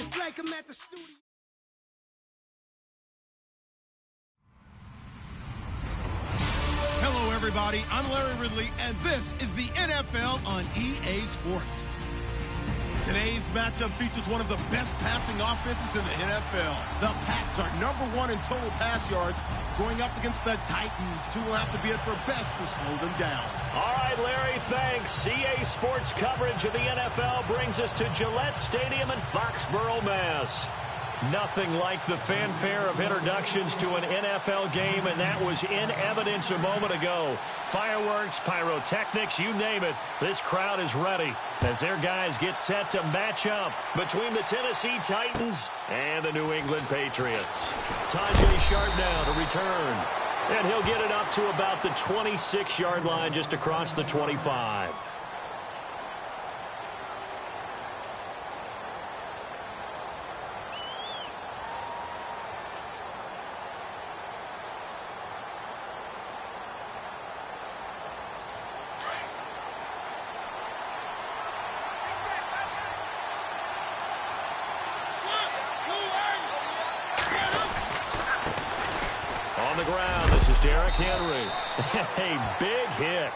It's like I'm at the studio. Hello, everybody. I'm Larry Ridley, and this is the NFL on EA Sports. Today's matchup features one of the best passing offenses in the NFL. The Pats are #1 in total pass yards, going up against the Titans, who will have to be at their best to slow them down. All right, Larry, thanks. EA Sports coverage of the NFL brings us to Gillette Stadium in Foxborough, Mass. Nothing like the fanfare of introductions to an NFL game, and that was in evidence a moment ago. Fireworks, pyrotechnics, you name it. This crowd is ready as their guys get set to match up between the Tennessee Titans and the New England Patriots. Tajay Sharp now to return, and he'll get it up to about the 26-yard line just across the 25. The ground, this is Derrick Henry. A big hit.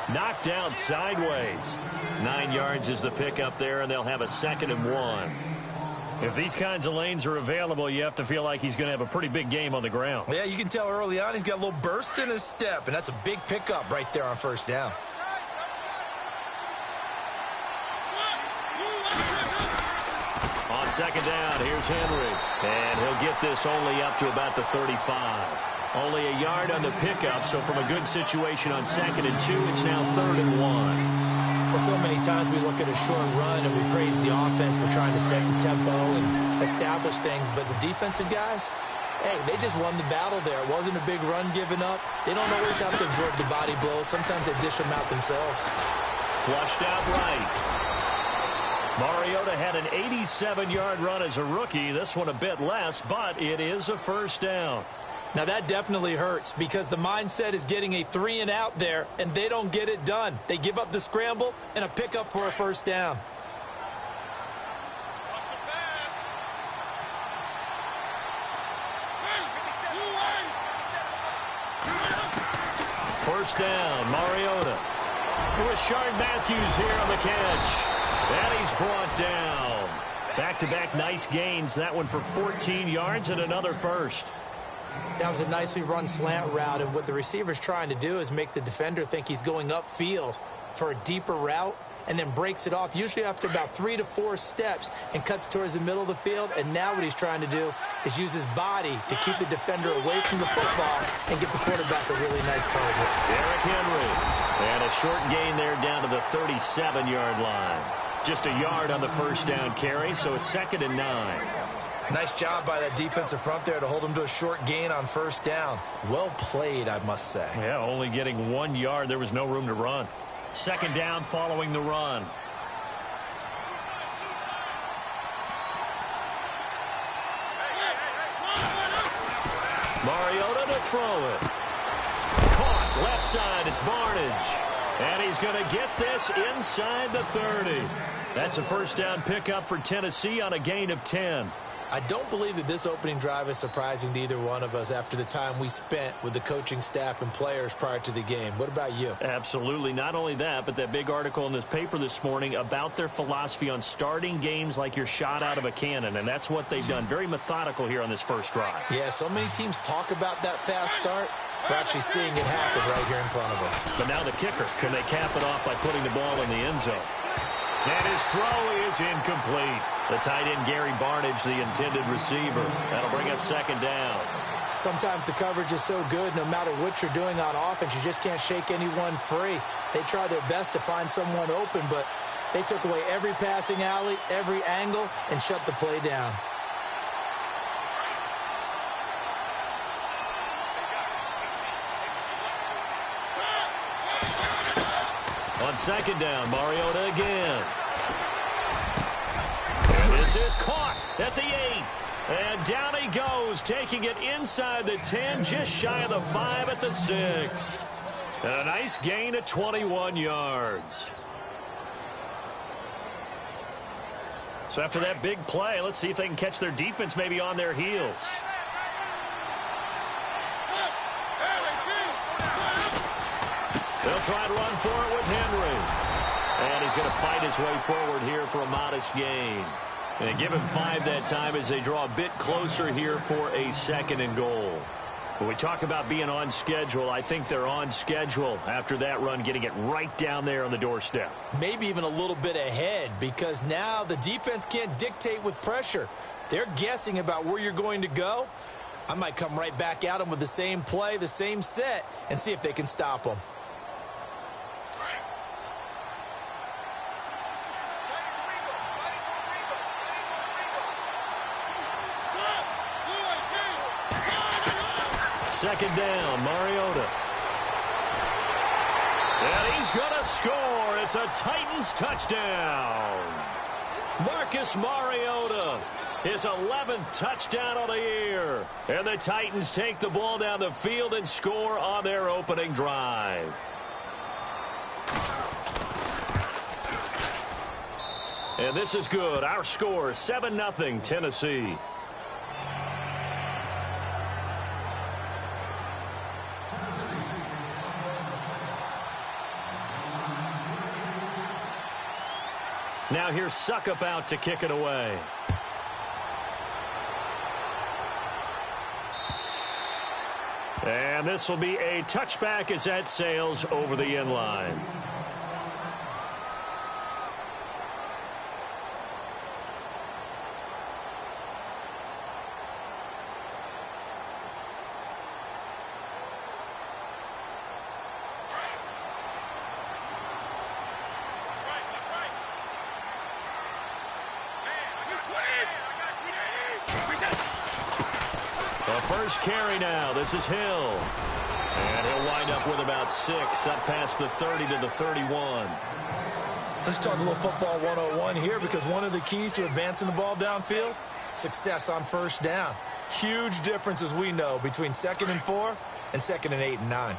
Knocked down sideways. 9 yards is the pickup there, and they'll have a 2nd and 1. If these kinds of lanes are available, you have to feel like he's going to have a pretty big game on the ground. Yeah, you can tell early on he's got a little burst in his step, and that's a big pickup right there on 1st down. On 2nd down, here's Henry. And he'll get this only up to about the 35. Only a yard on the pickup, so from a good situation on 2nd and 2, it's now 3rd and 1. Well, so many times we look at a short run and we praise the offense for trying to set the tempo and establish things, but the defensive guys, hey, they just won the battle there. It wasn't a big run given up. They don't always have to absorb the body blows. Sometimes they dish them out themselves. Flushed out right. Mariota had an 87-yard run as a rookie. This one a bit less, but it is a 1st down. Now, that definitely hurts because the mindset is getting a 3-and-out there, and they don't get it done. They give up the scramble and a pickup for a 1st down. First down, Mariota. It was Shard Matthews here on the catch. And he's brought down. Back-to-back nice gains. That one for 14 yards and another 1st. That was a nicely run slant route, and what the receiver's trying to do is make the defender think he's going upfield for a deeper route and then breaks it off, usually after about 3 to 4 steps, and cuts towards the middle of the field. And now what he's trying to do is use his body to keep the defender away from the football and give the quarterback a really nice target. Derrick Henry. And a short gain there down to the 37-yard line. Just a yard on the 1st down carry, so it's 2nd and 9. Nice job by that defensive front there to hold him to a short gain on 1st down. Well played, I must say. Yeah, only getting 1 yard. There was no room to run. 2nd down following the run. Mariota to throw it. Caught left side. It's Barnage. And he's going to get this inside the 30. That's a 1st down pickup for Tennessee on a gain of 10. I don't believe that this opening drive is surprising to either one of us after the time we spent with the coaching staff and players prior to the game. What about you? Absolutely. Not only that, but that big article in this paper this morning about their philosophy on starting games like you're shot out of a cannon, and that's what they've done. Very methodical here on this 1st drive. Yeah, so many teams talk about that fast start. We're actually seeing it happen right here in front of us. But now the kicker, can they cap it off by putting the ball in the end zone? And his throw is incomplete. The tight end, Gary Barnage, the intended receiver. That'll bring up 2nd down. Sometimes the coverage is so good, no matter what you're doing on offense, you just can't shake anyone free. They try their best to find someone open, but they took away every passing alley, every angle, and shut the play down. On 2nd down, Mariota again. And this is caught at the 8. And down he goes, taking it inside the 10, just shy of the 5 at the 6. And a nice gain of 21 yards. So after that big play, let's see if they can catch their defense maybe on their heels. They'll try and run for it with Henry. And he's going to fight his way forward here for a modest gain. And give him 5 that time as they draw a bit closer here for a 2nd and goal. When we talk about being on schedule, I think they're on schedule after that run, getting it right down there on the doorstep. Maybe even a little bit ahead, because now the defense can't dictate with pressure. They're guessing about where you're going to go. I might come right back at them with the same play, the same set, and see if they can stop them. Second down, Mariota. And he's going to score. It's a Titans touchdown. Marcus Mariota, his 11th touchdown of the year. And the Titans take the ball down the field and score on their opening drive. And this is good. Our score, 7-0 Tennessee. Now here's Suckup out to kick it away. And this will be a touchback as that sails over the end line. First carry now. This is Hill. And he'll wind up with about 6 up past the 30 to the 31. Let's talk a little football 101 here, because one of the keys to advancing the ball downfield, success on first down. Huge difference, as we know, between 2nd and 4 and 2nd and 8 and 9.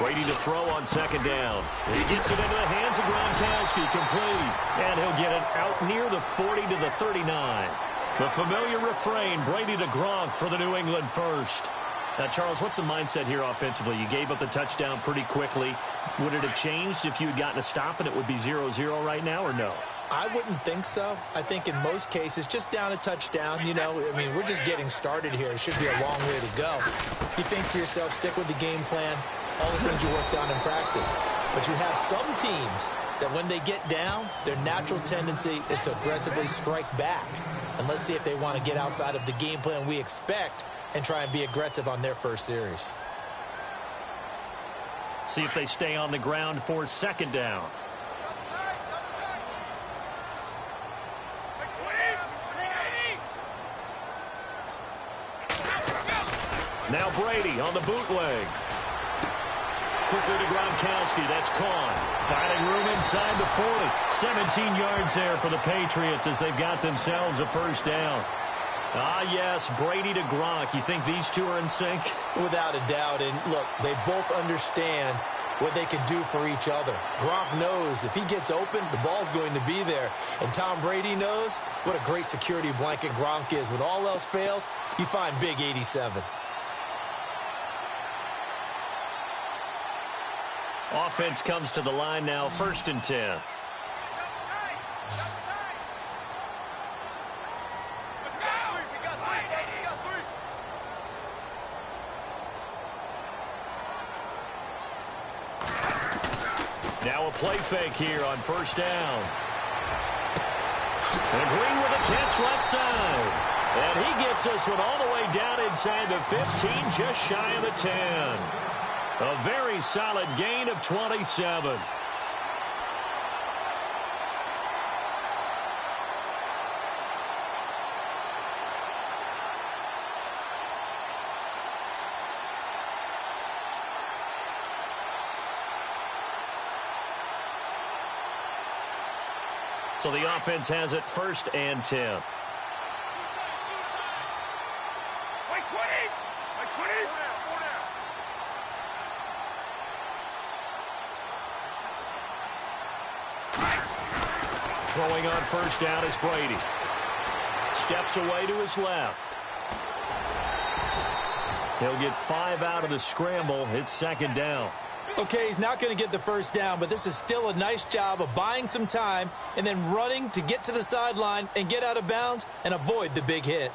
Brady to throw on 2nd down. He gets it into the hands of Gronkowski, complete. And he'll get it out near the 40 to the 39. The familiar refrain, Brady to Gronk for the New England first. Now, Charles, what's the mindset here offensively? You gave up the touchdown pretty quickly. Would it have changed if you had gotten a stop and it would be 0-0 right now, or no? I wouldn't think so. I think in most cases, just down a touchdown, you know, I mean, we're just getting started here. It should be a long way to go. You think to yourself, stick with the game plan, all the things you worked on in practice. But you have some teams that when they get down, their natural tendency is to aggressively strike back. And let's see if they want to get outside of the game plan we expect and try and be aggressive on their first series. See if they stay on the ground for 2nd down. Now Brady on the bootleg. Quickly to Gronkowski. That's caught. Finding room inside the 40. 17 yards there for the Patriots as they've got themselves a first down. Ah, yes, Brady to Gronk. You think these two are in sync? Without a doubt. And look, they both understand what they can do for each other. Gronk knows if he gets open, the ball's going to be there. And Tom Brady knows what a great security blanket Gronk is. When all else fails, you find big 87. Offense comes to the line now, 1st and 10. Now a play fake here on 1st down. And Green with a catch left side. And he gets this one all the way down inside the 15, just shy of the 10. A very solid gain of 27. So the offense has it 1st and 10. Throwing on first down is Brady. Steps away to his left. He'll get 5 out of the scramble. It's second down. Okay, he's not going to get the first down, but this is still a nice job of buying some time and then running to get to the sideline and get out of bounds and avoid the big hit.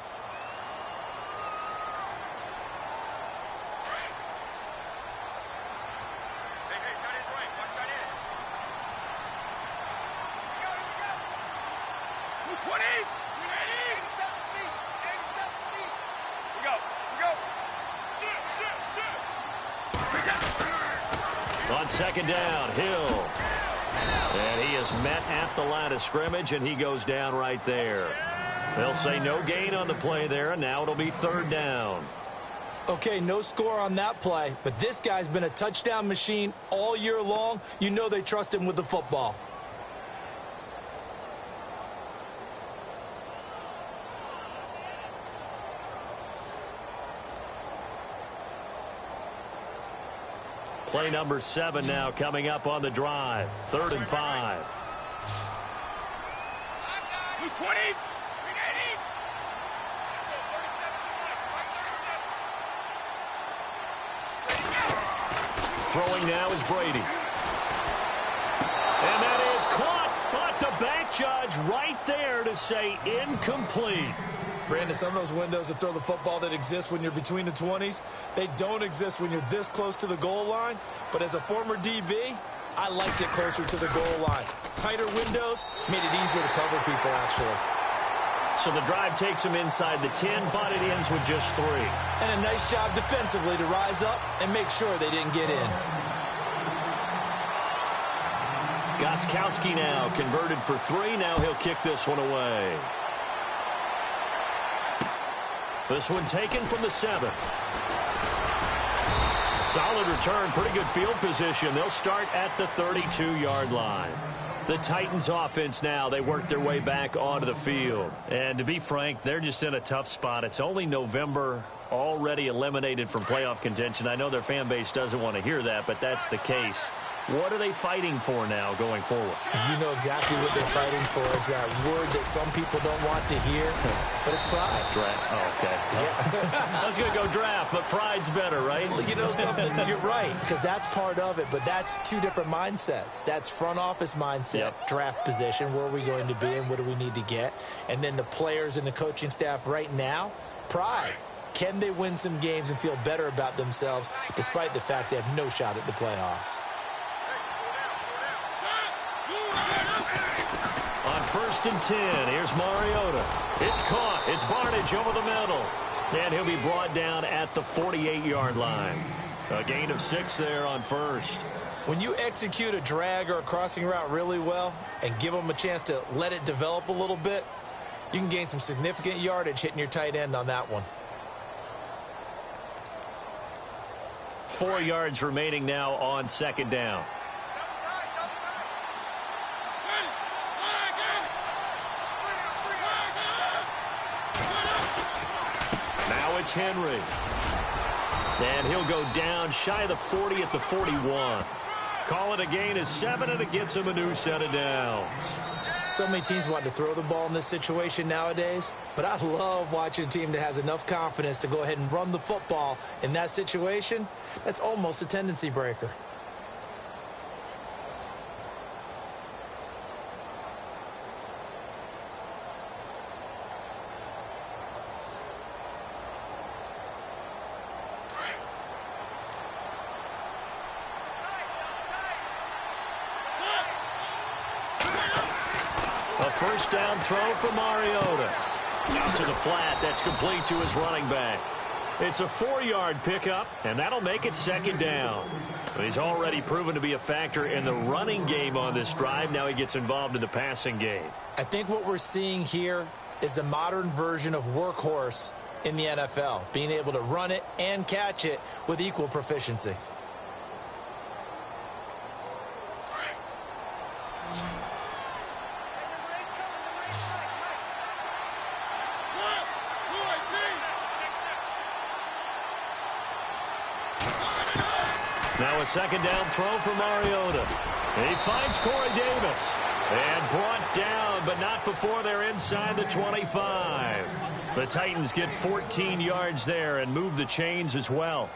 On second down, Hill. And he is met at the line of scrimmage, and he goes down right there. They'll say no gain on the play there, and now it'll be third down. Okay, no score on that play, but this guy's been a touchdown machine all year long. You know they trust him with the football. Play number 7 now coming up on the drive. 3rd and 5. 20. Throwing now is Brady. And that is caught, but the back judge right there to say incomplete. Brandon, some of those windows to throw the football that exist when you're between the 20s, they don't exist when you're this close to the goal line. But as a former DB, I liked it closer to the goal line. Tighter windows made it easier to cover people, actually. So the drive takes him inside the 10, but it ends with just 3. And a nice job defensively to rise up and make sure they didn't get in. Gostkowski now converted for 3. Now he'll kick this one away. This one taken from the 7. Solid return, pretty good field position. They'll start at the 32-yard line. The Titans offense now, they work their way back onto the field. And to be frank, they're just in a tough spot. It's only November, already eliminated from playoff contention. I know their fan base doesn't want to hear that, but that's the case. What are they fighting for now going forward? You know exactly what they're fighting for. Is that word that some people don't want to hear, but it's pride. Draft. Oh, okay. Yeah. I was going to go draft, but pride's better, right? Well, you know something? You're right, because that's part of it, but that's two different mindsets. That's front office mindset, draft position, where are we going to be and what do we need to get? And then the players and the coaching staff right now, pride. Can they win some games and feel better about themselves despite the fact they have no shot at the playoffs? On 1st and 10, here's Mariota. It's caught. It's Barnidge over the middle. And he'll be brought down at the 48-yard line. A gain of 6 there on 1st. When you execute a drag or a crossing route really well and give them a chance to let it develop a little bit, you can gain some significant yardage hitting your tight end on that one. 4 yards remaining now on 2nd down. Now it's Henry. And he'll go down shy of the 40 at the 41. Call it a gain of 7, and it gets him a new set of downs. So many teams want to throw the ball in this situation nowadays, but I love watching a team that has enough confidence to go ahead and run the football in that situation. That's almost a tendency breaker. First down throw for Mariota. Out to the flat. That's complete to his running back. It's a 4-yard pickup, and that'll make it 2nd down. He's already proven to be a factor in the running game on this drive. Now he gets involved in the passing game. I think what we're seeing here is the modern version of workhorse in the NFL, being able to run it and catch it with equal proficiency. Now a 2nd down throw for Mariota. He finds Corey Davis. And brought down, but not before they're inside the 25. The Titans get 14 yards there and move the chains as well.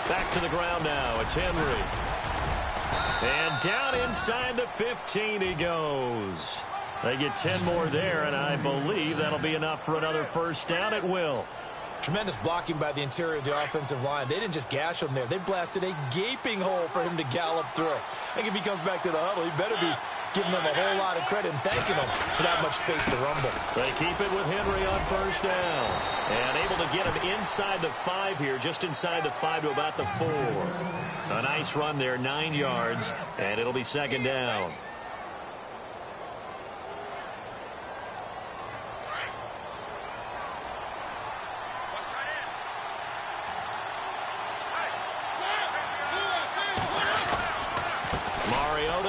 Back to the ground now. It's Henry. And down inside the 15 he goes. They get 10 more there, and I believe that'll be enough for another first down. It will. Tremendous blocking by the interior of the offensive line. They didn't just gash him there. They blasted a gaping hole for him to gallop through. I think if he comes back to the huddle, he better be giving them a whole lot of credit and thanking them for that much space to rumble. They keep it with Henry on first down. And able to get him inside the 5 here, just inside the 5 to about the 4. A nice run there, 9 yards, and it'll be second down.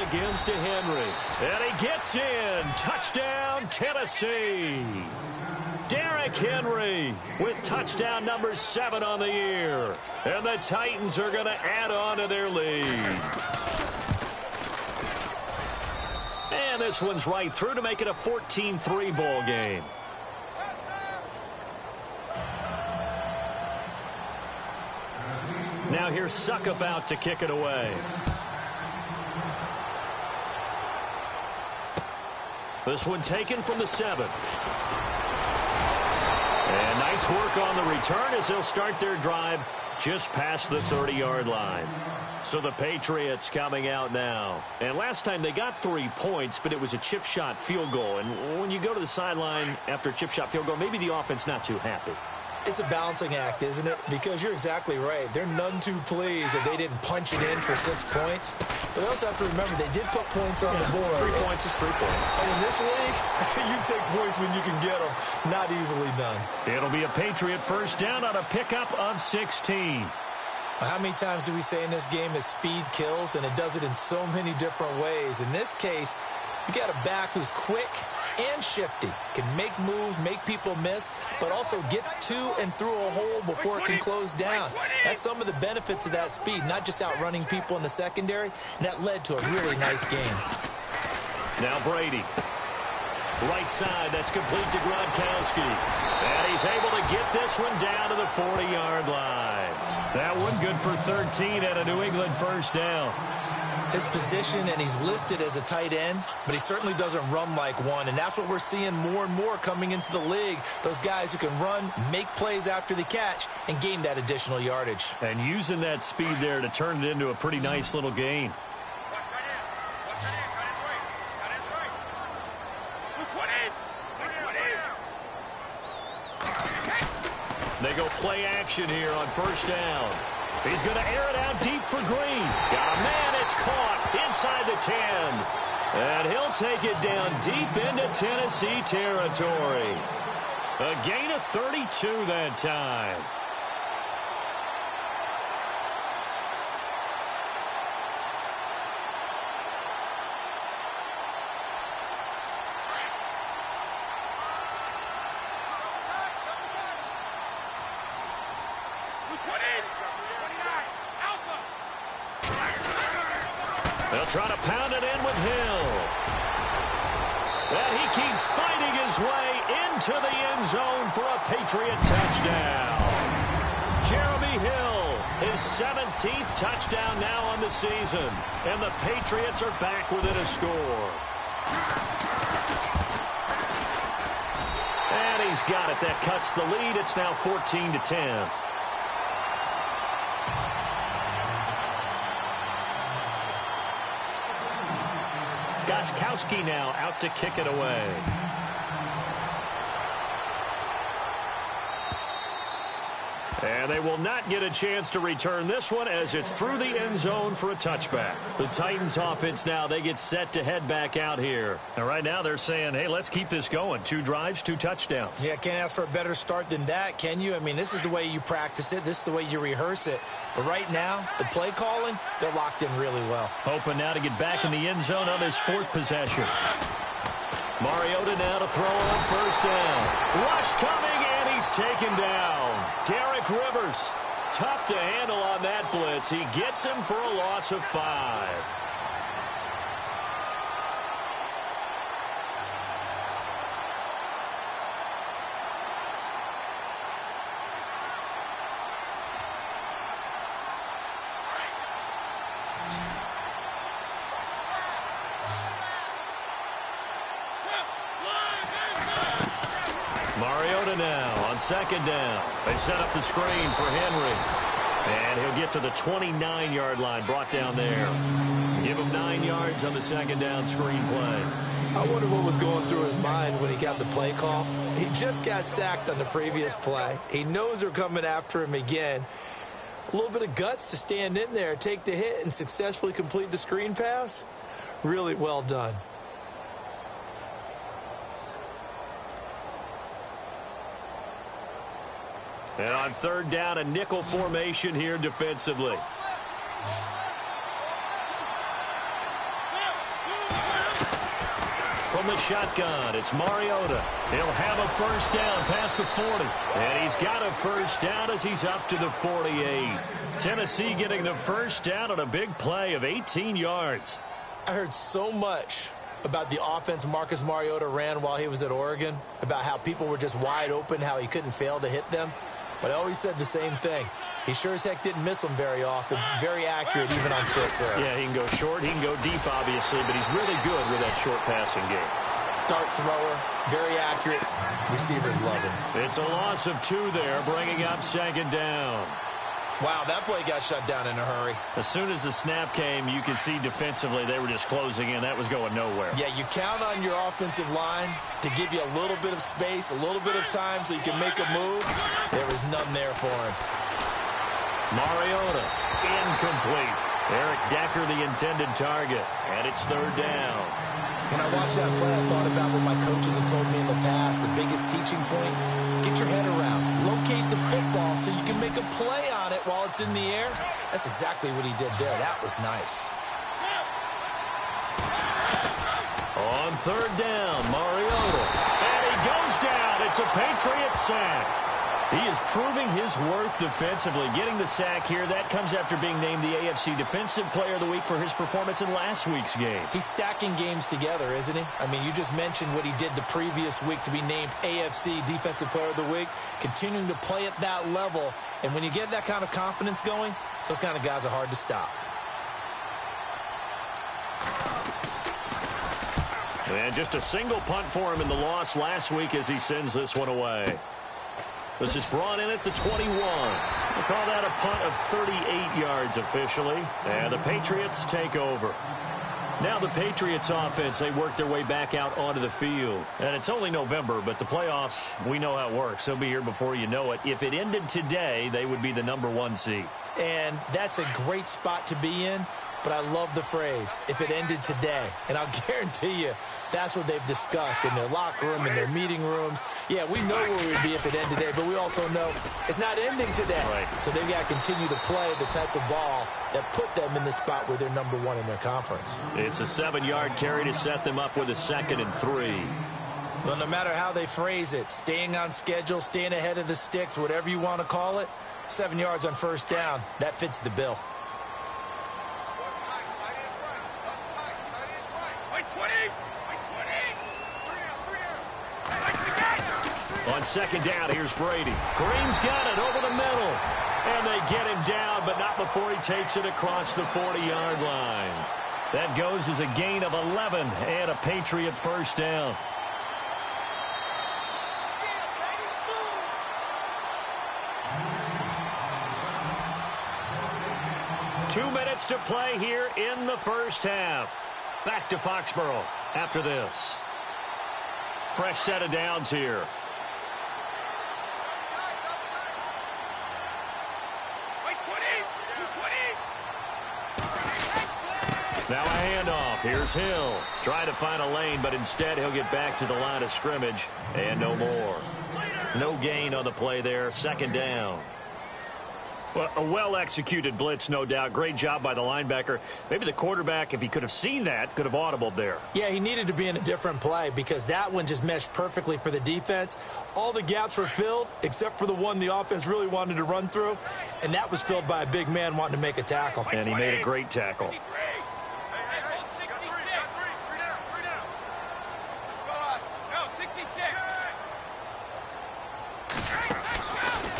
Gives to Henry, and he gets in. Touchdown, Tennessee. Derrick Henry with touchdown number 7 on the year. And the Titans are going to add on to their lead. And this one's right through to make it a 14-3 ball game. Now here's Suckup out to kick it away. This one taken from the 7. And nice work on the return as they'll start their drive just past the 30-yard line. So the Patriots coming out now. And last time they got 3 points, but it was a chip shot field goal. And when you go to the sideline after a chip shot field goal, maybe the offense not too happy. It's a balancing act, isn't it? Because you're exactly right. They're none too pleased that they didn't punch it in for 6 points. But they also have to remember they did put points on the board. 3 points is 3 points. And in this league, you take points when you can get them. Not easily done. It'll be a Patriot first down on a pickup of 16. How many times do we say in this game that speed kills? And it does it in so many different ways. In this case, you got a back who's quick and shifty, can make moves, make people miss, but also gets to and through a hole before it can close down. That's some of the benefits of that speed, not just outrunning people in the secondary, and that led to a really nice game. Now Brady. Right side, that's complete to Gronkowski. And he's able to get this one down to the 40-yard line. That one good for 13 at a New England first down. His position, and he's listed as a tight end, but he certainly doesn't run like one, and that's what we're seeing more and more coming into the league. Those guys who can run, make plays after the catch, and gain that additional yardage. And using that speed there to turn it into a pretty nice little gain. They go play action here on first down. He's going to air it out deep for Green. Got a man, it's caught inside the 10. And he'll take it down deep into Tennessee territory. A gain of 32 that time. They'll try to pound it in with Hill. And he keeps fighting his way into the end zone for a Patriot touchdown. Jeremy Hill, his 17th touchdown now on the season. And the Patriots are back within a score. And he's got it. That cuts the lead. It's now 14-10. Gostkowski now out to kick it away. And they will not get a chance to return this one as it's through the end zone for a touchback. The Titans offense now, they get set to head back out here. And right now they're saying, hey, let's keep this going. 2 drives, 2 touchdowns. Yeah, can't ask for a better start than that, can you? I mean, this is the way you practice it. This is the way you rehearse it. But right now, the play calling, they're locked in really well. Hoping now to get back in the end zone on his 4th possession. Mariota now to throw on first down. Rush coming, and he's taken down. Derek Rivers, tough to handle on that blitz. He gets him for a loss of 5. Mariota now on second down. They set up the screen for Henry. And he'll get to the 29-yard line, brought down there. Give him 9 yards on the second down screen play. I wonder what was going through his mind when he got the play call. He just got sacked on the previous play. He knows they're coming after him again. A little bit of guts to stand in there, take the hit, and successfully complete the screen pass. Really well done. And on third down, a nickel formation here defensively. From the shotgun, it's Mariota. He'll have a first down past the 40. And he's got a first down as he's up to the 48. Tennessee getting the first down on a big play of 18 yards. I heard so much about the offense Marcus Mariota ran while he was at Oregon, about how people were just wide open, how he couldn't fail to hit them. But I always said the same thing. He sure as heck didn't miss them very often. Very accurate even on short throws. Yeah, he can go short, he can go deep, obviously, but he's really good with that short passing game. Dart thrower, very accurate. Receivers love him. It's a loss of 2 there, bringing up second down. Wow, that play got shut down in a hurry. As soon as the snap came, you could see defensively they were just closing in. That was going nowhere. Yeah, you count on your offensive line to give you a little bit of space, a little bit of time so you can make a move. There was none there for him. Mariota, incomplete. Eric Decker, the intended target, and it's third down. When I watched that play, I thought about what my coaches had told me in the past. The biggest teaching point, get your head around. Locate the football so you can make a play on it while it's in the air. That's exactly what he did there. That was nice. On third down, Mariota. And he goes down. It's a Patriots sack. He is proving his worth defensively. Getting the sack here, that comes after being named the AFC Defensive Player of the Week for his performance in last week's game. He's stacking games together, isn't he? I mean, you just mentioned what he did the previous week to be named AFC Defensive Player of the Week, continuing to play at that level. And when you get that kind of confidence going, those kind of guys are hard to stop. And just a single punt for him in the loss last week as he sends this one away. This is brought in at the 21. We'll call that a punt of 38 yards officially. And the Patriots take over. Now the Patriots offense, they work their way back out onto the field. And it's only November, but the playoffs, we know how it works. They'll be here before you know it. If it ended today, they would be the #1 seed. And that's a great spot to be in. But I love the phrase, if it ended today. And I'll guarantee you, that's what they've discussed in their locker room, in their meeting rooms. Yeah, we know where we'd be if it ended today, but we also know it's not ending today. Right. So they've got to continue to play the type of ball that put them in the spot where they're #1 in their conference. It's a 7-yard carry to set them up with a 2nd and 3. Well, no matter how they phrase it, staying on schedule, staying ahead of the sticks, whatever you want to call it, 7 yards on first down, that fits the bill. On second down, here's Brady. Green's got it over the middle. And they get him down, but not before he takes it across the 40-yard line. That goes as a gain of 11 and a Patriot first down. Two minutes to play here in the first half. Back to Foxborough after this. Fresh set of downs here. Now a handoff. Here's Hill. Trying to find a lane, but instead he'll get back to the line of scrimmage and no more. No gain on the play there. Second down. Well, a well-executed blitz, no doubt. Great job by the linebacker. Maybe the quarterback, if he could have seen that, could have audibled there. Yeah, he needed to be in a different play because that one just meshed perfectly for the defense. All the gaps were filled except for the one the offense really wanted to run through, and that was filled by a big man wanting to make a tackle. And he made a great tackle.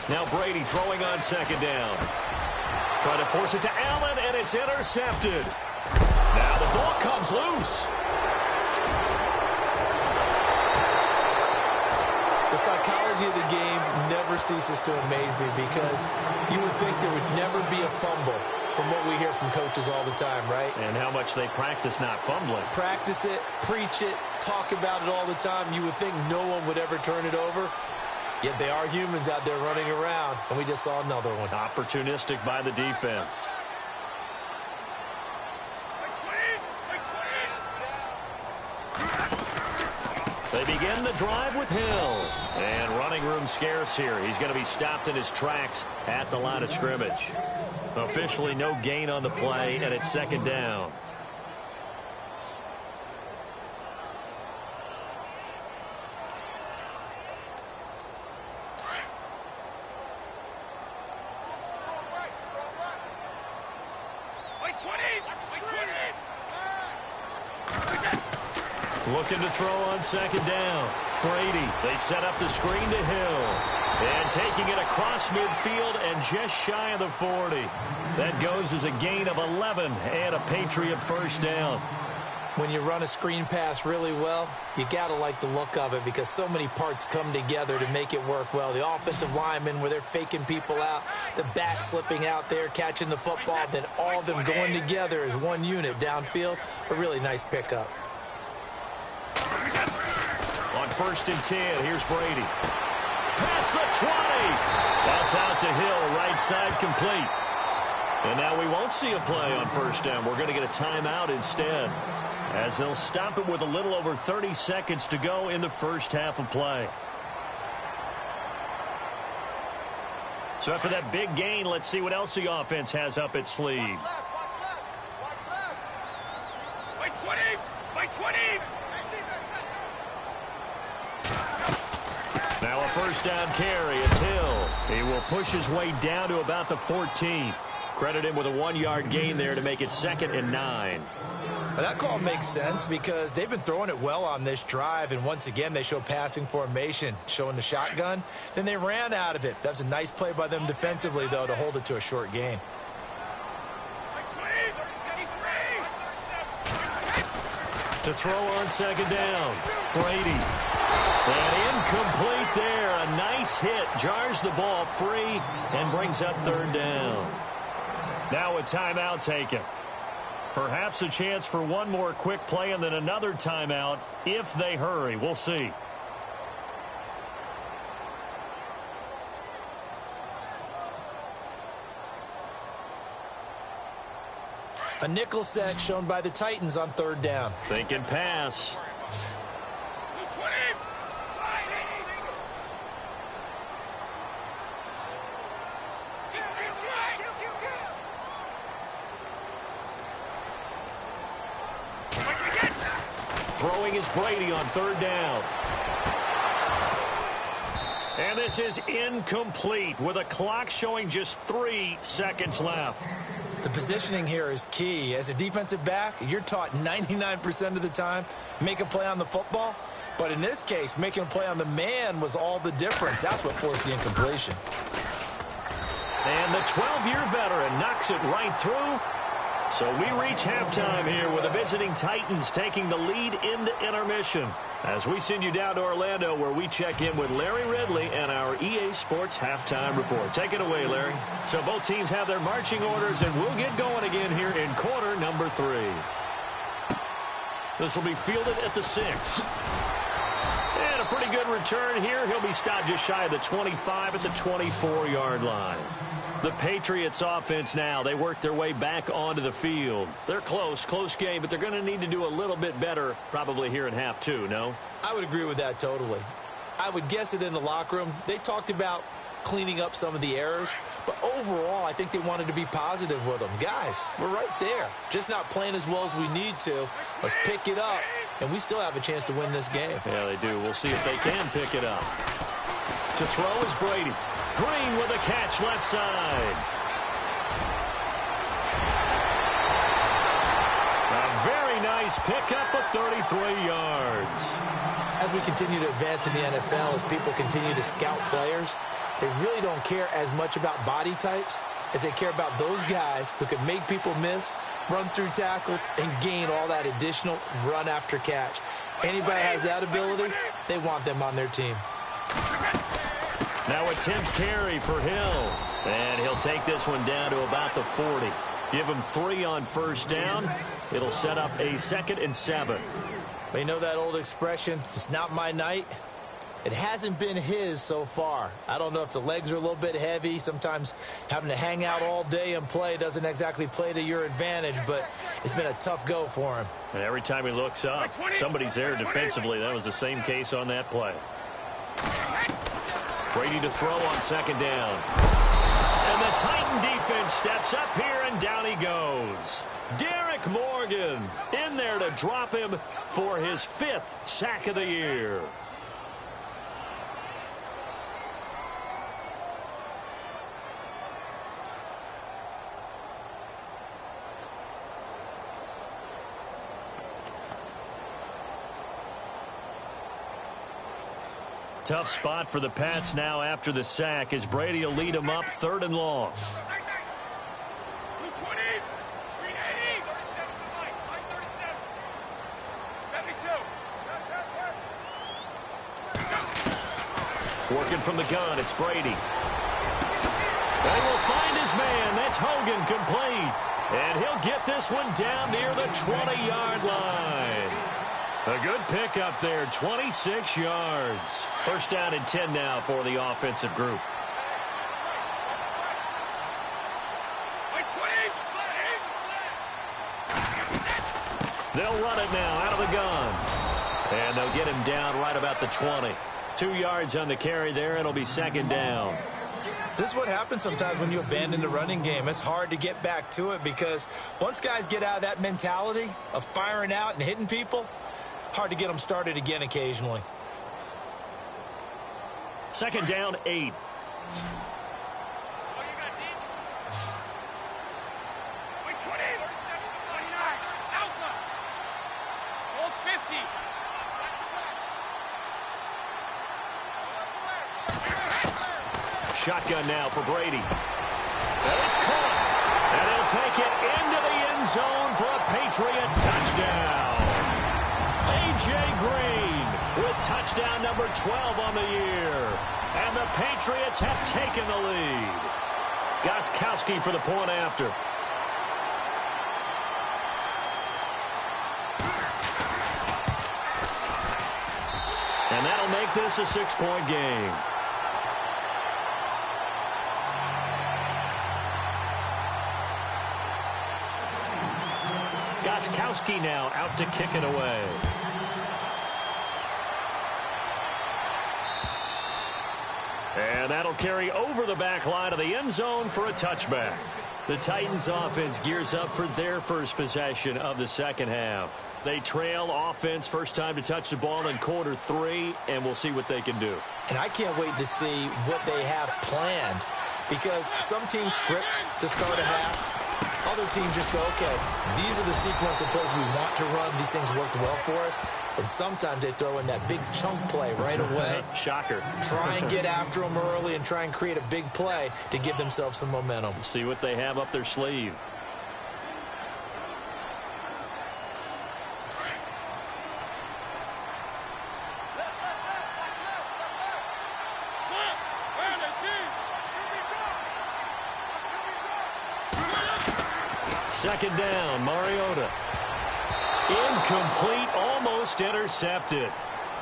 Now Brady throwing on second down. Trying to force it to Allen, and it's intercepted. Now the ball comes loose. The psychology of the game never ceases to amaze me because you would think there would never be a fumble from what we hear from coaches all the time, right? And how much they practice not fumbling. Practice it, preach it, talk about it all the time. You would think no one would ever turn it over. Yet they are humans out there running around, and we just saw another one. Opportunistic by the defense. They begin the drive with Hill. And running room scarce here. He's going to be stopped in his tracks at the line of scrimmage. Officially no gain on the play, and it's second down. Looking to throw on second down. Brady, they set up the screen to Hill. And taking it across midfield and just shy of the 40. That goes as a gain of 11 and a Patriot first down. When you run a screen pass really well, you got to like the look of it because so many parts come together to make it work well. The offensive linemen, where they're faking people out, the back slipping out there, catching the football, then all of them going together as one unit downfield. A really nice pickup. On 1st and 10, here's Brady. Past the 20. That's out to Hill, right side complete. And now we won't see a play on first down. We're going to get a timeout instead, as they'll stop it with a little over 30 seconds to go in the first half of play. So after that big gain, let's see what else the offense has up its sleeve. Watch left. By 20. By 20. Now a first down carry. It's Hill. He will push his way down to about the 14. Credit him with a 1-yard gain there to make it 2nd and 9. Well, that call makes sense because they've been throwing it well on this drive, and once again they show passing formation, showing the shotgun. Then they ran out of it. That was a nice play by them defensively, though, to hold it to a short gain. To throw on second down, Brady. And incomplete there. A nice hit. Jars the ball free and brings up 3rd down. Now a timeout taken. Perhaps a chance for one more quick play and then another timeout if they hurry. We'll see. A nickel set shown by the Titans on 3rd down. Thinking pass. Throwing is Brady on 3rd down. And this is incomplete with a clock showing just 3 seconds left. The positioning here is key. As a defensive back, you're taught 99% of the time, make a play on the football. But in this case, making a play on the man was all the difference. That's what forced the incompletion. And the 12-year veteran knocks it right through. So we reach halftime here with the visiting Titans taking the lead into intermission. As we send you down to Orlando, where we check in with Larry Ridley and our EA Sports Halftime Report. Take it away, Larry. So both teams have their marching orders, and we'll get going again here in quarter number 3. This will be fielded at the 6. And a pretty good return here. He'll be stopped just shy of the 25 at the 24-yard line. The Patriots offense now, they work their way back onto the field. They're close game, but they're going to need to do a little bit better probably here in half two, no? I would agree with that totally. I would guess it in the locker room. They talked about cleaning up some of the errors, but overall, I think they wanted to be positive with them. Guys, we're right there. Just not playing as well as we need to. Let's pick it up, and we still have a chance to win this game. Yeah, they do. We'll see if they can pick it up. To throw is Brady. Green with a catch left side. A very nice pickup of 33 yards. As we continue to advance in the NFL, as people continue to scout players, they really don't care as much about body types as they care about those guys who can make people miss, run through tackles, and gain all that additional run after catch. Anybody has that ability, they want them on their team. Now a 10th carry for Hill. And he'll take this one down to about the 40. Give him 3 on first down. It'll set up a 2nd and 7. Well, you know that old expression, it's not my night? It hasn't been his so far. I don't know if the legs are a little bit heavy. Sometimes having to hang out all day and play doesn't exactly play to your advantage, but it's been a tough go for him. And every time he looks up, somebody's there defensively. That was the same case on that play. Brady to throw on 2nd down. And the Titan defense steps up here, and down he goes. Derek Morgan in there to drop him for his 5th sack of the year. Tough spot for the Pats now after the sack as Brady will lead them up 3rd and long. 220, 380, 37 to Mike, 537. 72. Working from the gun, it's Brady. They will find his man. That's Hogan, complete. And he'll get this one down near the 20-yard line. A good pickup there, 26 yards. 1st down and 10 now for the offensive group. They'll run it now out of the gun. And they'll get him down right about the 20. 2 yards on the carry there. It'll be 2nd down. This is what happens sometimes when you abandon the running game. It's hard to get back to it because once guys get out of that mentality of firing out and hitting people, hard to get them started again occasionally. 2nd down, 8. Shotgun now for Brady. And it's caught. And he'll take it into the end zone for a Patriot touchdown. A.J. Green with touchdown number 12 on the year. And the Patriots have taken the lead. Gostkowski for the point after. And that'll make this a 6-point game. Gostkowski now out to kick it away. And that'll carry over the back line of the end zone for a touchback. The Titans offense gears up for their first possession of the 2nd half. They trail offense, first time to touch the ball in quarter 3, and we'll see what they can do. And I can't wait to see what they have planned because some teams script to start a half. Other teams just go, okay, these are the sequence of plays we want to run. These things worked well for us. And sometimes they throw in that big chunk play right away. Shocker. Try and get after them early and try and create a big play to give themselves some momentum. See what they have up their sleeve. Second down, Mariota. Incomplete, almost intercepted.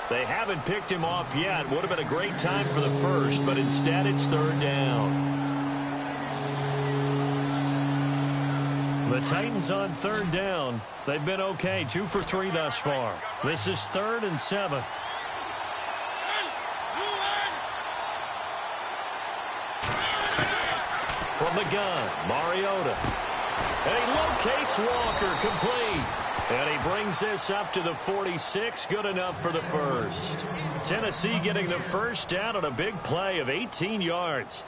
They haven't picked him off yet. Would have been a great time for the first, but instead it's third down. The Titans on third down. They've been okay, 2 for 3 thus far. This is 3rd and 7. From the gun, Mariota. And he locates Walker, complete. And he brings this up to the 46, good enough for the first. Tennessee getting the first down on a big play of 18 yards.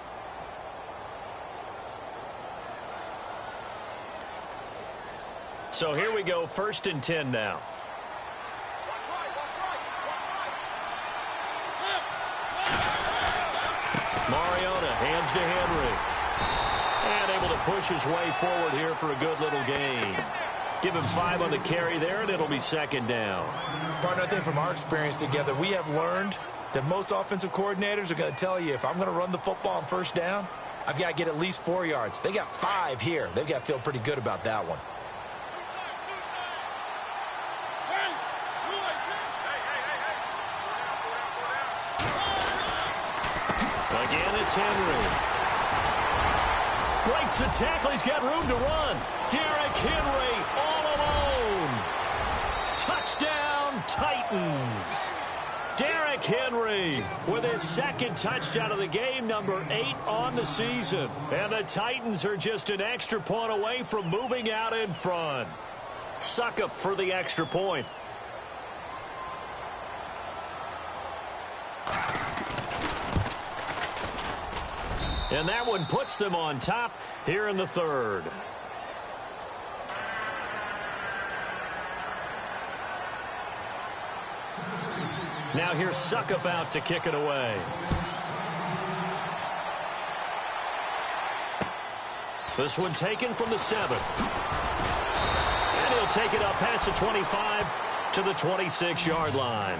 So here we go, 1st and 10 now. Mariota hands to Henry. And able to push his way forward here for a good little gain. Give him 5 on the carry there, and it'll be 2nd down. Partner, I think from our experience together, we have learned that most offensive coordinators are going to tell you, if I'm going to run the football on first down, I've got to get at least 4 yards. They got 5 here. They've got to feel pretty good about that one. Again, it's Henry. Breaks the tackle. He's got room to run. Derrick Henry all alone. Touchdown, Titans. Derrick Henry with his 2nd touchdown of the game, number 8 on the season. And the Titans are just an extra point away from moving out in front. Succop for the extra point. And that one puts them on top here in the 3rd. Now here's Succop out to kick it away. This one taken from the 7. And he'll take it up past the 25 to the 26-yard line.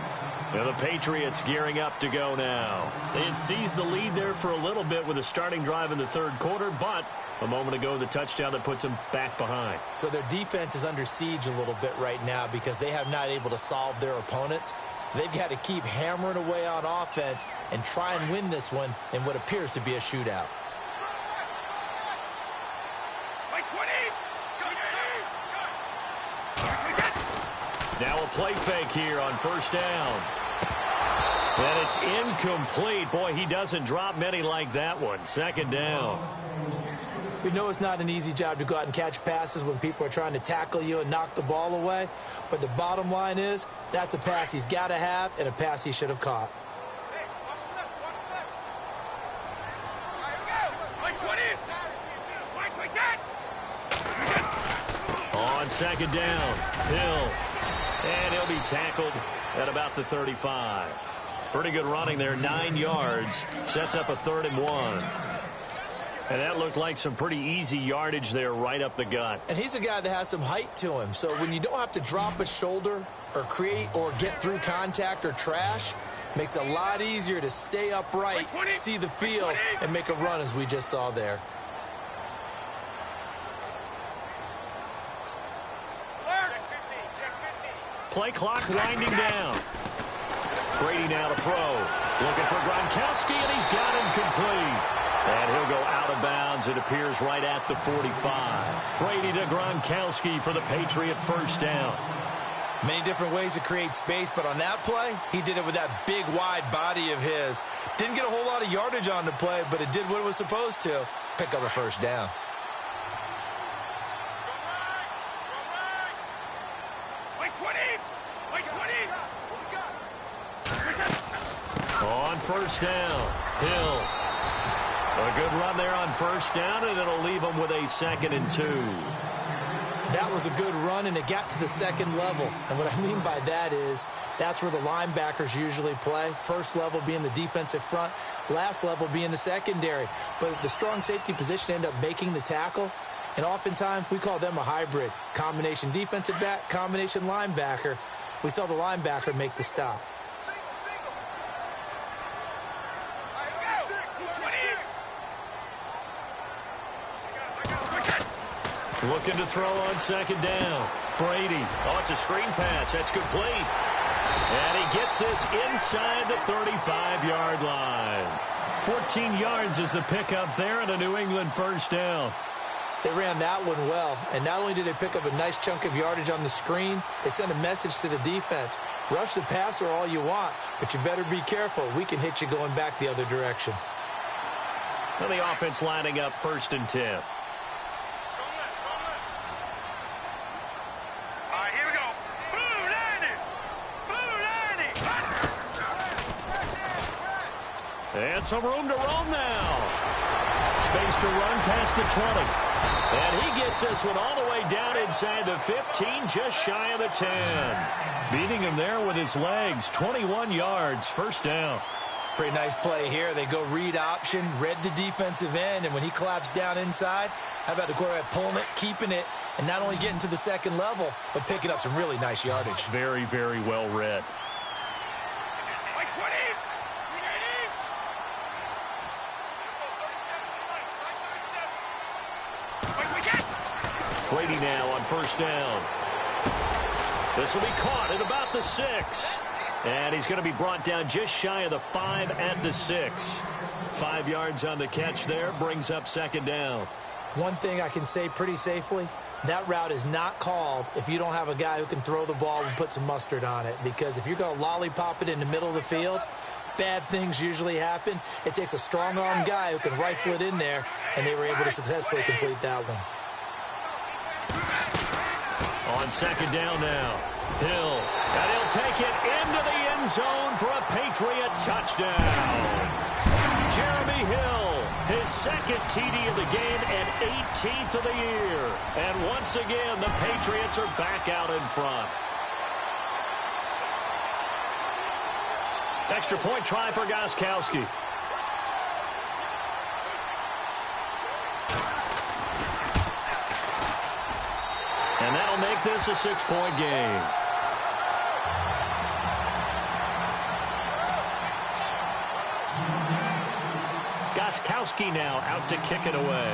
Now the Patriots gearing up to go now. They had seized the lead there for a little bit with a starting drive in the 3rd quarter, but a moment ago the touchdown that puts them back behind. So their defense is under siege a little bit right now because they have not able to solve their opponents. So they've got to keep hammering away on offense and try and win this one in what appears to be a shootout. Now a play fake here on first down. And it's incomplete. Boy, he doesn't drop many like that one. 2nd down. We know it's not an easy job to go out and catch passes when people are trying to tackle you and knock the ball away. But the bottom line is, that's a pass he's got to have and a pass he should have caught. On 2nd down, Hill. And he'll be tackled at about the 35. Pretty good running there, 9 yards. Sets up a 3rd and 1. And that looked like some pretty easy yardage there right up the gut. And he's a guy that has some height to him. So when you don't have to drop a shoulder or create or get through contact or trash, makes it a lot easier to stay upright, see the field, and make a run as we just saw there. Play clock winding down. Brady now to throw. Looking for Gronkowski, and he's got him complete. And he'll go out of bounds. It appears right at the 45. Brady to Gronkowski for the Patriot first down. Many different ways to create space, but on that play, he did it with that big, wide body of his. Didn't get a whole lot of yardage on the play, but it did what it was supposed to. Pick up a first down. On first down, Hill. A good run there on first down, and it'll leave them with a 2nd and 2. That was a good run, and it got to the 2nd level. And what I mean by that is that's where the linebackers usually play. First level being the defensive front, last level being the secondary. But the strong safety position ended up making the tackle, and oftentimes we call them a hybrid. Combination defensive back, combination linebacker. We saw the linebacker make the stop. Looking to throw on 2nd down. Brady. Oh, it's a screen pass. That's complete. And he gets this inside the 35-yard line. 14 yards is the pickup there and a New England first down. They ran that one well, and not only did they pick up a nice chunk of yardage on the screen, they sent a message to the defense. Rush the passer all you want, but you better be careful. We can hit you going back the other direction. And the offense lining up 1st and 10. All right, here we go. Blue Lightning! Blue Lightning! And some room to roam now. Space to run past the 20. And he gets this one all the way down inside the 15, just shy of the 10. Beating him there with his legs, 21 yards, first down. Pretty nice play here. They go read option, read the defensive end, and when he collapsed down inside, how about the quarterback pulling it, keeping it, and not only getting to the second level, but picking up some really nice yardage. Very, very well read. Like 20! Brady now on first down. This will be caught at about the 6. And he's going to be brought down just shy of the 5 at the 6. 5 yards on the catch there, brings up second down. One thing I can say pretty safely, that route is not called if you don't have a guy who can throw the ball and put some mustard on it. Because if you're going to lollipop it in the middle of the field, bad things usually happen. It takes a strong-arm guy who can rifle it in there, and they were able to successfully complete that one. On second down now, Hill, and he'll take it into the end zone for a Patriot touchdown. Jeremy Hill, his second TD of the game and 18th of the year. And once again, the Patriots are back out in front. Extra point try for Gostkowski. And that'll make this a 6-point game. Gostkowski now out to kick it away.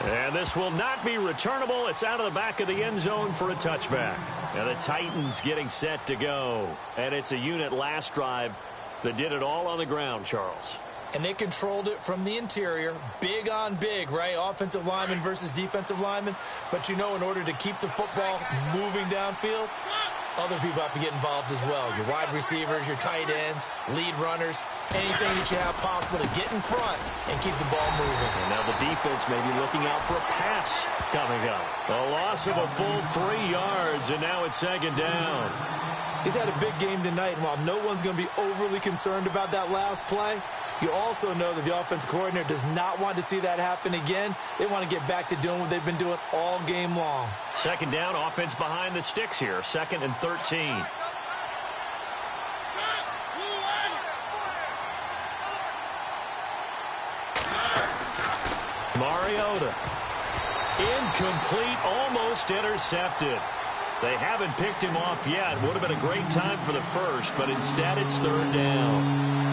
And this will not be returnable. It's out of the back of the end zone for a touchback. And the Titans getting set to go. And it's a unit last drive that did it all on the ground, Charles. And they controlled it from the interior, big on big, right? Offensive lineman versus defensive lineman. But you know, in order to keep the football moving downfield, other people have to get involved as well. Your wide receivers, your tight ends, lead runners, anything that you have possible to get in front and keep the ball moving. And now the defense may be looking out for a pass coming up. A loss of a full 3 yards, and now it's second down. He's had a big game tonight, and while no one's going to be overly concerned about that last play, you also know that the offensive coordinator does not want to see that happen again. They want to get back to doing what they've been doing all game long. Second down, offense behind the sticks here. 2nd and 13. Mariota. Incomplete, almost intercepted. They haven't picked him off yet. Would have been a great time for the first, but instead it's third down.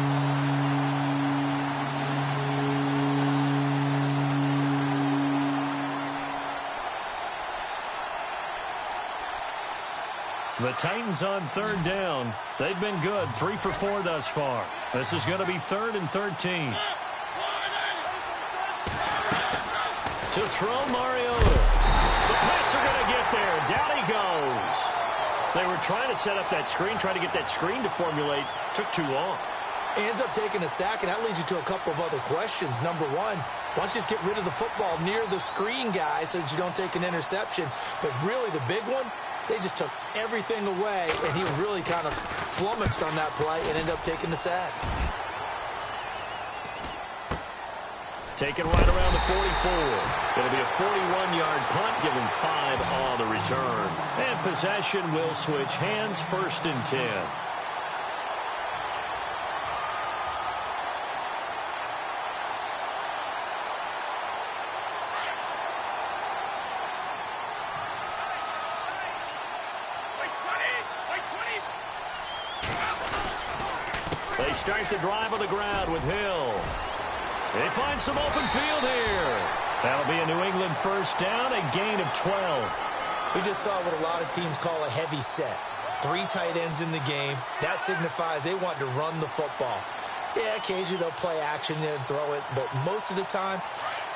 The Titans on third down. They've been good, 3 for 4 thus far. This is going to be 3rd and 13. To throw Mariota. The Pats are going to get there. Down he goes. They were trying to set up that screen, trying to get that screen to formulate. Took too long. He ends up taking a sack, and that leads you to a couple of other questions. Number one, why don't you just get rid of the football near the screen guy so that you don't take an interception? But really the big one, they just took everything away, and he was really kind of flummoxed on that play and ended up taking the sack. Taken right around the 44. It'll be a 41-yard punt, giving 5 on the return. And possession will switch hands, 1st and 10. They start the drive on the ground with Hill. They find some open field here. That'll be a New England first down, a gain of 12. We just saw what a lot of teams call a heavy set. 3 tight ends in the game. That signifies they want to run the football. Yeah, occasionally they'll play action and throw it, but most of the time,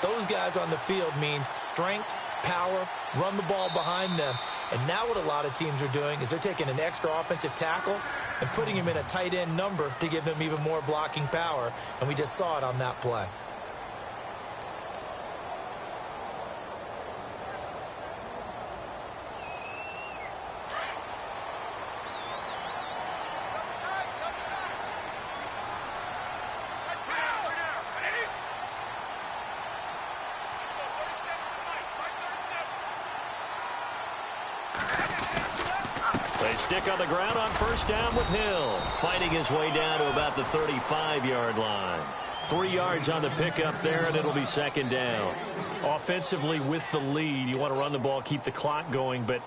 those guys on the field means strength, power, run the ball behind them. And now what a lot of teams are doing is they're taking an extra offensive tackle and putting him in a tight end number to give them even more blocking power. And we just saw it on that play. They stick on the ground on first down with Hill, fighting his way down to about the 35-yard line. 3 yards on the pickup there, and it'll be second down. Offensively, with the lead, you want to run the ball, keep the clock going, but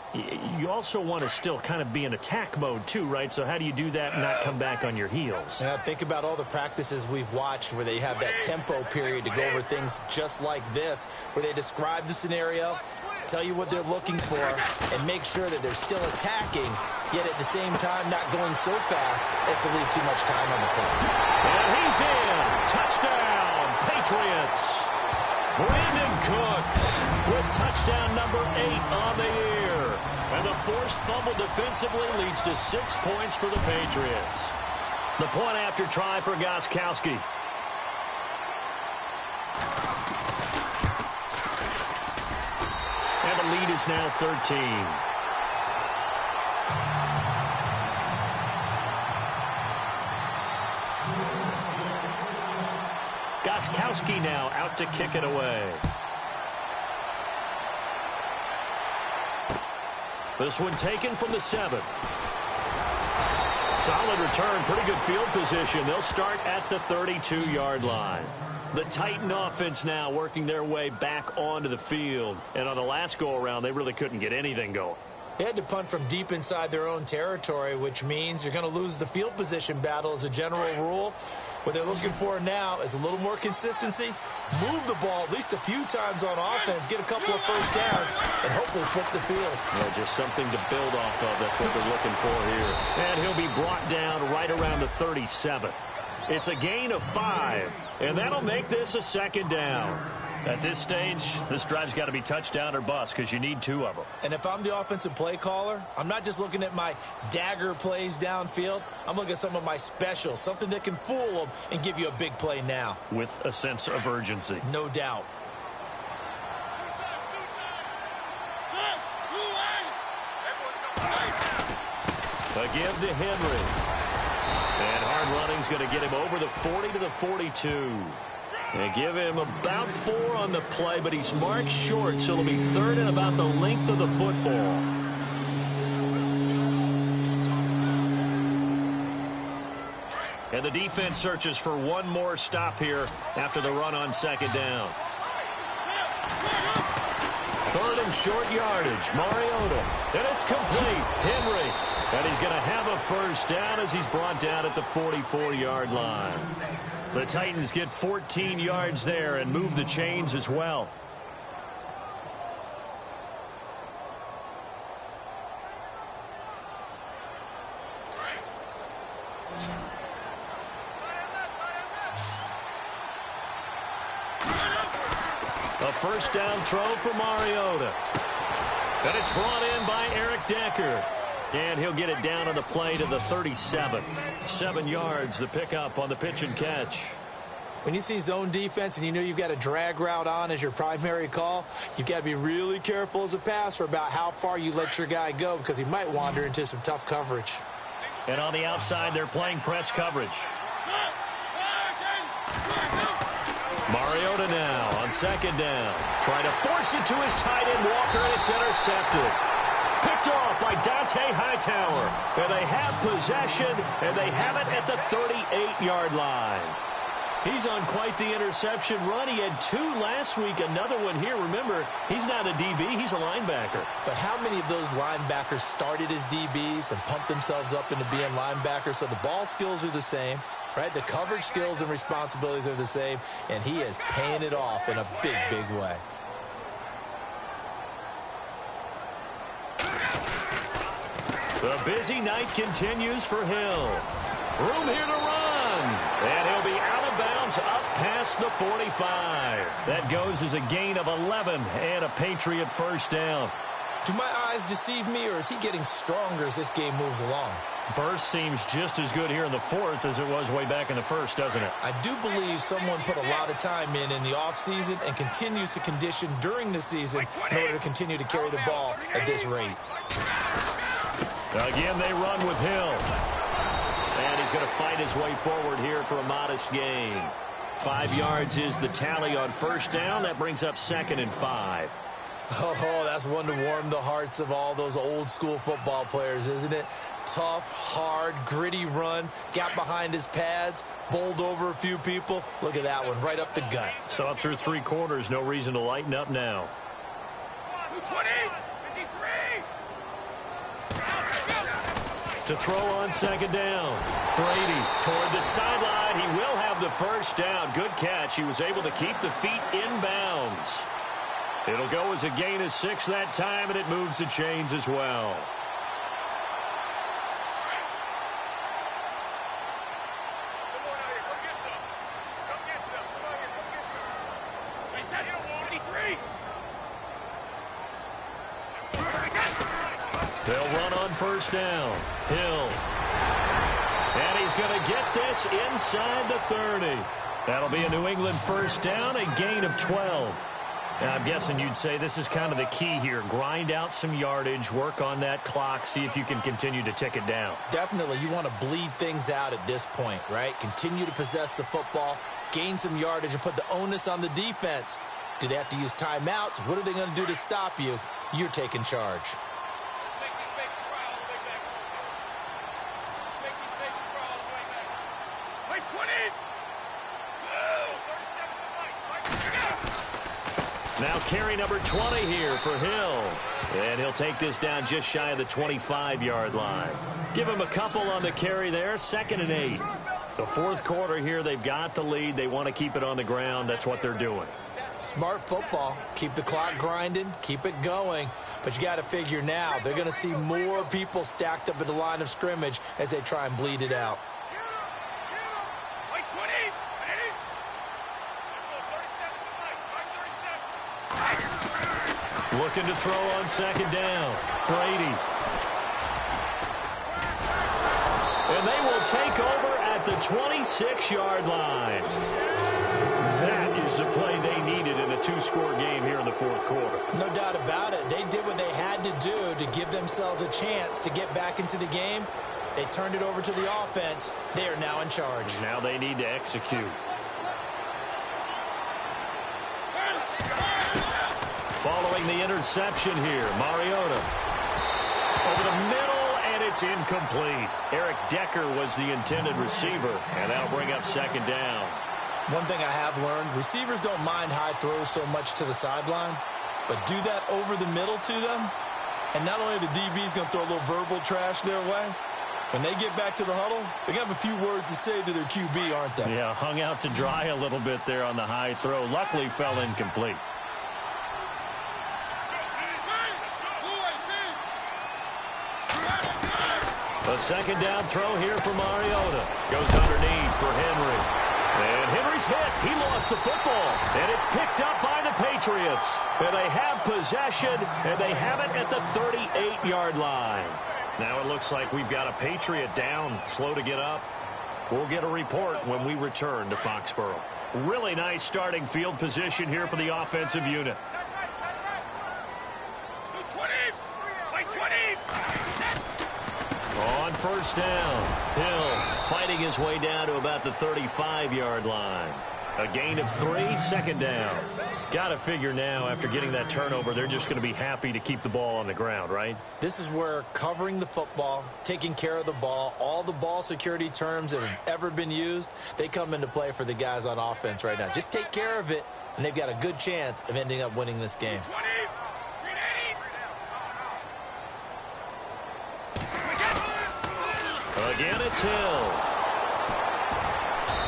you also want to still kind of be in attack mode too, right? So how do you do that and not come back on your heels? Yeah, think about all the practices we've watched where they have that tempo period to go over things just like this, where they describe the scenario, tell you what they're looking for, and make sure that they're still attacking, yet at the same time not going so fast as to leave too much time on the clock. And he's in. Touchdown, Patriots. Brandon Cooks with touchdown number 8 on the year. And the forced fumble defensively leads to 6 points for the Patriots. The point after try for Gostkowski. And the lead is now 13. Gostkowski now out to kick it away. This one taken from the 7. Solid return, pretty good field position. They'll start at the 32-yard line. The Titan offense now working their way back onto the field. And on the last go-around, they really couldn't get anything going. They had to punt from deep inside their own territory, which means you're going to lose the field position battle as a general rule. What they're looking for now is a little more consistency, move the ball at least a few times on offense, get a couple of first downs, and hopefully flip the field. Well, just something to build off of. That's what they're looking for here. And he'll be brought down right around the 37. It's a gain of 5, and that'll make this a second down. At this stage, this drive's got to be touchdown or bust because you need 2 of them. And if I'm the offensive play caller, I'm not just looking at my dagger plays downfield. I'm looking at some of my specials, something that can fool them and give you a big play now. With a sense of urgency. No doubt. A give to Henry. And hard running's going to get him over the 40 to the 42. They give him about 4 on the play, but he's marked short, so it'll be 3rd and about the length of the football. And the defense searches for one more stop here after the run on second down. 3rd and short yardage, Mariota. And it's complete. Henry. And he's going to have a first down as he's brought down at the 44-yard line. The Titans get 14 yards there and move the chains as well. A first down throw for Mariota. And it's brought in by Eric Decker. And he'll get it down on the play to the 37. 7 yards, the pickup on the pitch and catch. When you see zone defense and you know you've got a drag route on as your primary call, you've got to be really careful as a passer about how far you let your guy go because he might wander into some tough coverage. And on the outside, they're playing press coverage. Mariota now on second down. Trying to force it to his tight end, Walker, and it's intercepted. Picked off by Dante Hightower. And they have possession, and they have it at the 38-yard line. He's on quite the interception run. He had 2 last week, another one here. Remember, he's not a DB, he's a linebacker. But how many of those linebackers started as DBs and pumped themselves up into being linebackers? So the ball skills are the same, right? The coverage skills and responsibilities are the same, and he is paying it off in a big, big way. The busy night continues for Hill. Room here to run. And he'll be out of bounds up past the 45. That goes as a gain of 11 and a Patriot first down. Do my eyes deceive me, or is he getting stronger as this game moves along? Burst seems just as good here in the 4th as it was way back in the 1st, doesn't it? I do believe someone put a lot of time in the offseason and continues to condition during the season in order to continue to carry the ball at this rate. Again, they run with Hill. And he's going to fight his way forward here for a modest gain. 5 yards is the tally on first down. That brings up 2nd and 5. Oh, that's one to warm the hearts of all those old school football players, isn't it? Tough, hard, gritty run, got behind his pads, bowled over a few people. Look at that one, right up the gut. So up through 3 quarters, no reason to lighten up now. 20, 53. To throw on 2nd down. Brady toward the sideline. He will have the first down. Good catch. He was able to keep the feet in bounds. It'll go as a gain of 6 that time, and it moves the chains as well. They'll run on first down. Hill. And he's going to get this inside the 30. That'll be a New England first down, a gain of 12. Now, I'm guessing you'd say this is kind of the key here. Grind out some yardage, work on that clock, see if you can continue to tick it down. Definitely, you want to bleed things out at this point, right? Continue to possess the football, gain some yardage, and put the onus on the defense. Do they have to use timeouts? What are they going to do to stop you? You're taking charge. Now carry number 20 here for Hill. And he'll take this down just shy of the 25-yard line. Give him a couple on the carry there. 2nd and 8. The 4th quarter here, they've got the lead. They want to keep it on the ground. That's what they're doing. Smart football. Keep the clock grinding. Keep it going. But you got to figure now, they're going to see more people stacked up at the line of scrimmage as they try and bleed it out. Looking to throw on 2nd down. Brady. And they will take over at the 26-yard line. That is the play they needed in a 2-score game here in the 4th quarter. No doubt about it. They did what they had to do to give themselves a chance to get back into the game. They turned it over to the offense. They are now in charge. Now they need to execute. Following the interception here, Mariota. Over the middle, and it's incomplete. Eric Decker was the intended receiver, and that'll bring up 2nd down. One thing I have learned, receivers don't mind high throws so much to the sideline, but do that over the middle to them, and not only the DB's going to throw a little verbal trash their way, when they get back to the huddle, they're going to have a few words to say to their QB, aren't they? Yeah, hung out to dry a little bit there on the high throw. Luckily fell incomplete. A 2nd down throw here for Mariota. Goes underneath for Henry. And Henry's hit. He lost the football. And it's picked up by the Patriots. And they have possession, and they have it at the 38-yard line. Now it looks like we've got a Patriot down, slow to get up. We'll get a report when we return to Foxborough. Really nice starting field position here for the offensive unit. On first down, Hill fighting his way down to about the 35-yard line. A gain of 3, 2nd down. Got to figure now, after getting that turnover, they're just going to be happy to keep the ball on the ground, right? This is where covering the football, taking care of the ball, all the ball security terms that have ever been used, they come into play for the guys on offense right now. Just take care of it, and they've got a good chance of ending up winning this game. Again, it's Hill.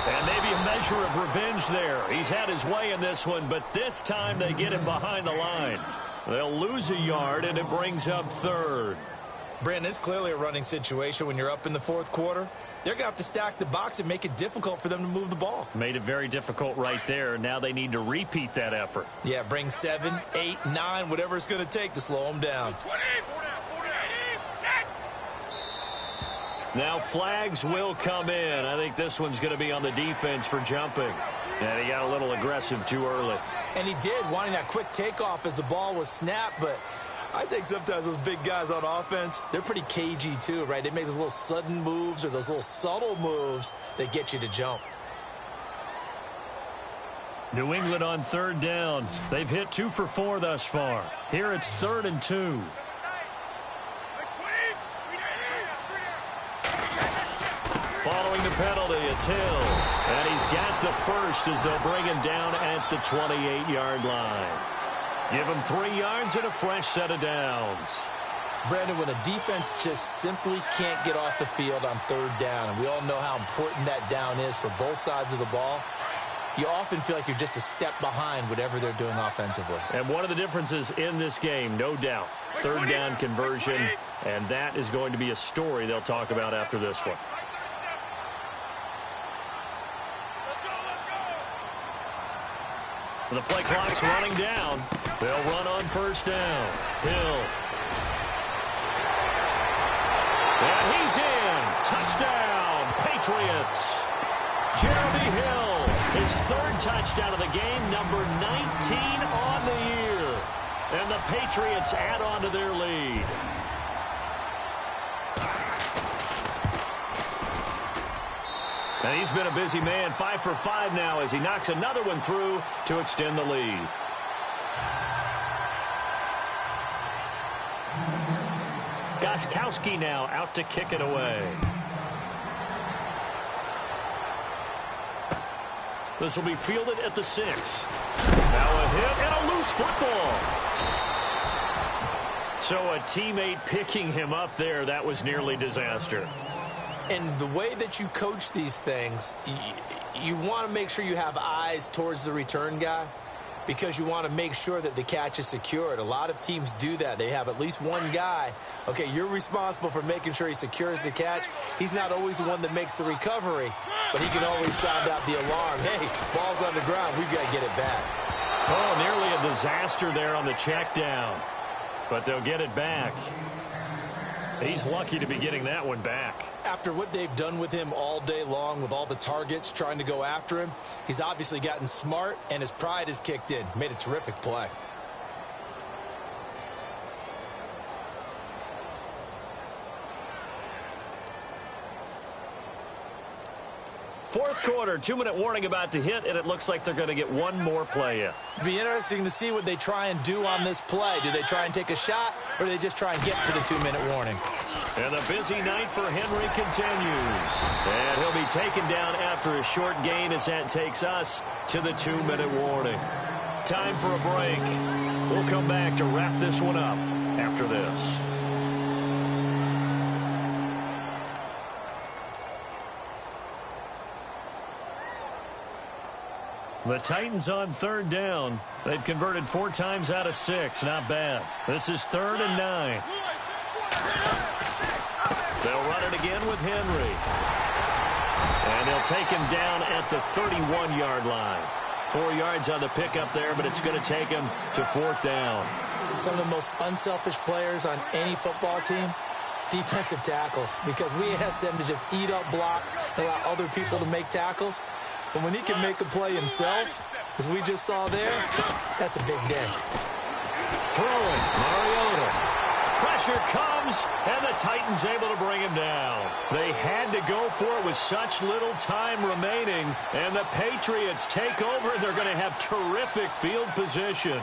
And maybe a measure of revenge there. He's had his way in this one, but this time they get him behind the line. They'll lose a yard, and it brings up third. Brandon, it's clearly a running situation when you're up in the fourth quarter. They're going to have to stack the box and make it difficult for them to move the ball. Made it very difficult right there. Now they need to repeat that effort. Yeah, bring 7, 8, 9, whatever it's going to take to slow them down. Now flags will come in. I think this one's going to be on the defense for jumping. And he got a little aggressive too early. And he did, wanting that quick takeoff as the ball was snapped, but I think sometimes those big guys on offense, they're pretty cagey too, right? They make those little sudden moves or those little subtle moves that get you to jump. New England on third down. They've hit 2 for 4 thus far. Here it's 3rd and 2. Following the penalty, it's Hill. And he's got the first as they'll bring him down at the 28-yard line. Give him 3 yards and a fresh set of downs. Brandon, when a defense just simply can't get off the field on third down, and we all know how important that down is for both sides of the ball, you often feel like you're just a step behind whatever they're doing offensively. And one of the differences in this game, no doubt, third down conversion, and that is going to be a story they'll talk about after this one. The play clock's running down. They'll run on first down. Hill. And he's in. Touchdown, Patriots. Jeremy Hill, his 3rd touchdown of the game, number 19 on the year. And the Patriots add on to their lead. And he's been a busy man, 5 for 5 now as he knocks another one through to extend the lead. Gostkowski now out to kick it away. This will be fielded at the 6. Now a hit and a loose football. So a teammate picking him up there, that was nearly disaster. And the way that you coach these things, you want to make sure you have eyes towards the return guy because you want to make sure that the catch is secured. A lot of teams do that. They have at least one guy. Okay, you're responsible for making sure he secures the catch. He's not always the one that makes the recovery, but he can always sound out the alarm. Hey, ball's on the ground. We've got to get it back. Oh, nearly a disaster there on the check down, but they'll get it back. He's lucky to be getting that one back. After what they've done with him all day long with all the targets trying to go after him, he's obviously gotten smart and his pride has kicked in. Made a terrific play. Fourth quarter, 2-minute warning about to hit, and it looks like they're going to get one more play in. It'll be interesting to see what they try and do on this play. Do they try and take a shot, or do they just try and get to the 2-minute warning? And the busy night for Henry continues. And he'll be taken down after a short gain as that takes us to the 2-minute warning. Time for a break. We'll come back to wrap this one up after this. The Titans on third down. They've converted 4 times out of 6. Not bad. This is 3rd and 9. They'll run it again with Henry. And they'll take him down at the 31-yard line. 4 yards on the pickup there, but it's going to take him to 4th down. Some of the most unselfish players on any football team, defensive tackles, because we ask them to just eat up blocks and allow other people to make tackles. But when he can make a play himself, as we just saw there, that's a big day. Throwing, Mariota. Pressure comes, and the Titans able to bring him down. They had to go for it with such little time remaining, and the Patriots take over, and they're going to have terrific field position.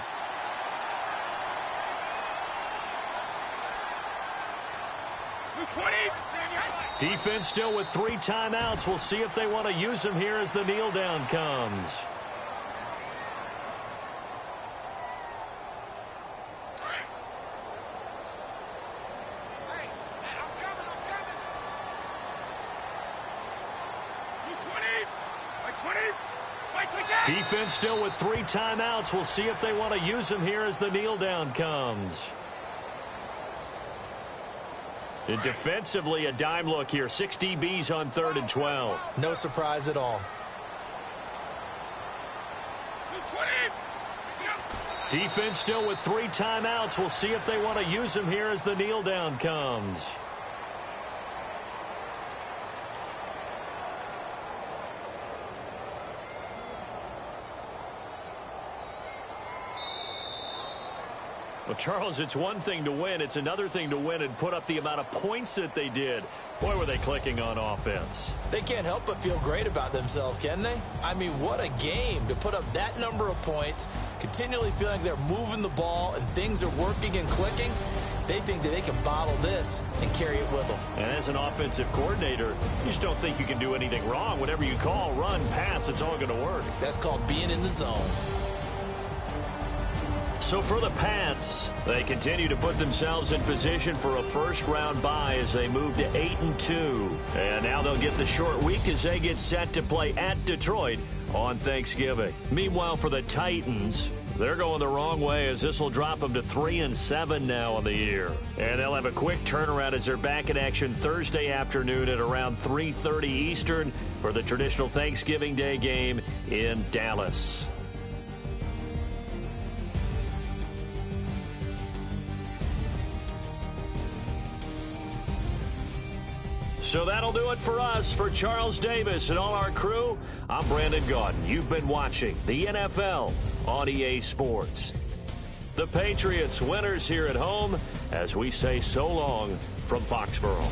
Defense still with 3 timeouts. We'll see if they want to use them here as the kneel down comes. Defense still with 3 timeouts. We'll see if they want to use them here as the kneel down comes. And defensively, a dime look here. 6 DBs on 3rd and 12. No surprise at all. Defense still with 3 timeouts. We'll see if they want to use them here as the kneel down comes. Well, Charles, it's one thing to win. It's another thing to win and put up the amount of points that they did. Boy, were they clicking on offense. They can't help but feel great about themselves, can they? I mean, what a game to put up that number of points, continually feeling like they're moving the ball and things are working and clicking. They think that they can bottle this and carry it with them. And as an offensive coordinator, you just don't think you can do anything wrong. Whatever you call, run, pass, it's all going to work. That's called being in the zone. So for the Pats, they continue to put themselves in position for a first-round bye as they move to 8-2. And now they'll get the short week as they get set to play at Detroit on Thanksgiving. Meanwhile, for the Titans, they're going the wrong way as this will drop them to 3-7 now on the year. And they'll have a quick turnaround as they're back in action Thursday afternoon at around 3:30 Eastern for the traditional Thanksgiving Day game in Dallas. So that'll do it for us. For Charles Davis and all our crew, I'm Brandon Gaudin. You've been watching the NFL on EA Sports. The Patriots winners here at home as we say so long from Foxborough.